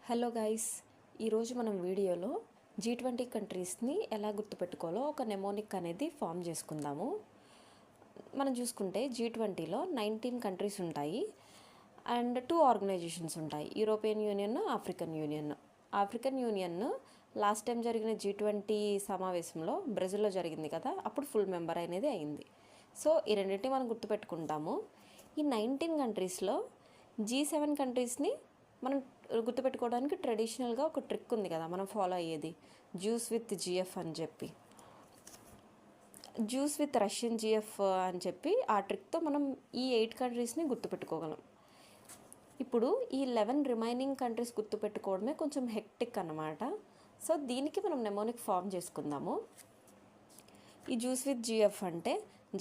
Hello guys, ఈరోజు మనం వీడియోలో G20 కంట్రీస్ని ఎలా గుర్తుపెట్టుకోవాలో ఒక నెమోనిక్ అనేది ఫామ్ చేసుకుందాము. మనం చూసుకుంటే G20లో 19 కంట్రీస్ ఉంటాయి అండ్ 2 ఆర్గనైజేషన్స్ ఉంటాయి, European union, African union. African union last time జరిగిన G20 సమావేశంలో బ్రెజిల్లో జరిగింది కదా, అప్పుడు ఫుల్ మెంబర్ అనేది అయింది. సో ఈ రెండింటిని మనం గుర్తుపెట్టుకుంటాము. ఈ 19 కంట్రీస్లో G7 కంట్రీస్ని మనం గుర్తుపెట్టుకోవడానికి ట్రెడిషనల్గా ఒక ట్రిక్ ఉంది కదా మనం ఫాలో అయ్యేది, జ్యూస్ విత్ జిఎఫ్ అని చెప్పి, జ్యూస్ విత్ రష్యన్ జిఎఫ్ అని చెప్పి ఆ ట్రిక్తో మనం ఈ 8 కంట్రీస్ని గుర్తుపెట్టుకోగలం. ఇప్పుడు ఈ 11 రిమైనింగ్ కంట్రీస్ గుర్తుపెట్టుకోవడమే కొంచెం హెక్టిక్ అన్నమాట. సో దీనికి మనం నెమోనిక్ ఫామ్ చేసుకుందాము. ఈ జ్యూస్ విత్ జిఎఫ్ అంటే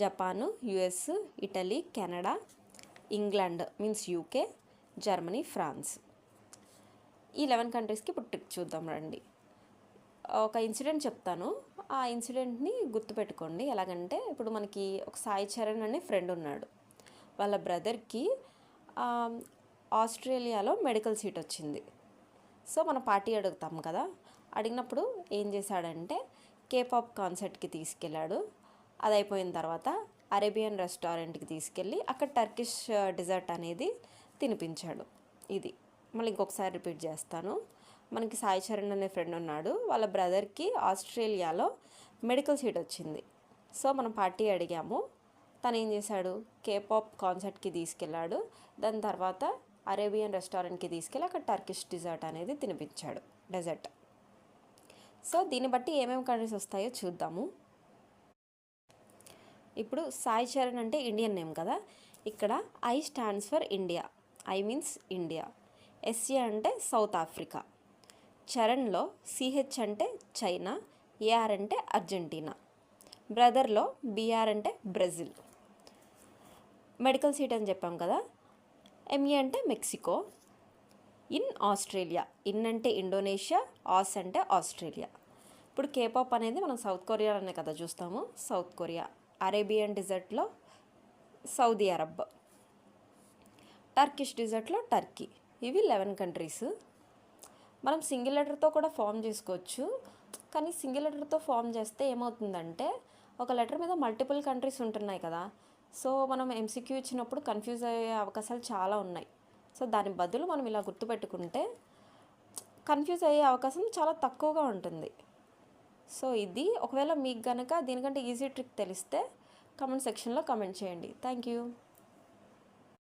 Japan, US, Italy, Canada, England means UK, Germany, France. ఈ 11 కంట్రీస్కి ఇప్పుడు ట్రిక్ చూద్దాం రండి. ఒక ఇన్సిడెంట్ చెప్తాను, ఆ ఇన్సిడెంట్ని గుర్తుపెట్టుకోండి. ఎలాగంటే ఇప్పుడు మనకి ఒక సాయి చరణ్ అనే ఫ్రెండ్ ఉన్నాడు. వాళ్ళ బ్రదర్కి ఆస్ట్రేలియాలో మెడికల్ సీట్ వచ్చింది. సో మన పార్టీ అడుగుతాం కదా, అడిగినప్పుడు ఏం చేశాడంటే కేపాప్ కాన్సర్ట్కి తీసుకెళ్ళాడు. అది అయిపోయిన తర్వాత అరేబియన్ రెస్టారెంట్కి తీసుకెళ్ళి అక్కడ టర్కిష్ డిజర్ట్ అనేది తినిపించాడు. ఇది మళ్ళీ ఇంకొకసారి రిపీట్ చేస్తాను. మనకి సాయి చరణ్ అనే ఫ్రెండ్ ఉన్నాడు, వాళ్ళ బ్రదర్కి ఆస్ట్రేలియాలో మెడికల్ సీట్ వచ్చింది. సో మనం పార్టీ అడిగాము, తను ఏం చేశాడు, కేపాప్ కాన్సర్ట్కి తీసుకెళ్ళాడు. దాని తర్వాత అరేబియన్ రెస్టారెంట్కి తీసుకెళ్ళి అక్కడ టర్కిష్ డిజర్ట్ అనేది తినిపించాడు, డెజర్ట్. సో దీన్ని బట్టి ఏమేమి కంట్రీస్ వస్తాయో చూద్దాము. ఇప్పుడు సాయి చరణ్ అంటే ఇండియన్ నేమ్ కదా, ఇక్కడ I stands for India, I means India. SA అంటే సౌత్ ఆఫ్రికా. చరణ్లో సిహెచ్ అంటే చైనా, ఏఆర్ అంటే అర్జెంటీనా. బ్రదర్లో బిఆర్ అంటే బ్రెజిల్. మెడికల్ సీట్ అని చెప్పాం కదా, ఎంఏ అంటే మెక్సికో. ఇన్ ఆస్ట్రేలియా, ఇన్ అంటే ఇండోనేషియా, ఆస్ అంటే ఆస్ట్రేలియా. ఇప్పుడు కేపాప్ అనేది మనం సౌత్ కొరియాలోనే కదా చూస్తాము, సౌత్ కొరియా. అరేబియన్ డిజర్ట్లో సౌదీ అరబ్. టర్కిష్ డిజర్ట్లో టర్కీ. ఇవి 11 కంట్రీస్. మనం సింగిల్ లెటర్తో కూడా ఫామ్ చేసుకోవచ్చు, కానీ సింగిల్ లెటర్తో ఫామ్ చేస్తే ఏమవుతుందంటే ఒక లెటర్ మీద మల్టిపుల్ కంట్రీస్ ఉంటున్నాయి కదా, సో మనం ఎంసీక్యూ ఇచ్చినప్పుడు కన్ఫ్యూజ్ అయ్యే అవకాశాలు చాలా ఉన్నాయి. సో దాని బదులు మనం ఇలా గుర్తుపెట్టుకుంటే కన్ఫ్యూజ్ అయ్యే అవకాశం చాలా తక్కువగా ఉంటుంది. సో ఇది ఒకవేళ మీకు కనుక దీనికంటే ఈజీ ట్రిక్ తెలిస్తే కామెంట్ సెక్షన్లో కామెంట్ చేయండి. Thank you.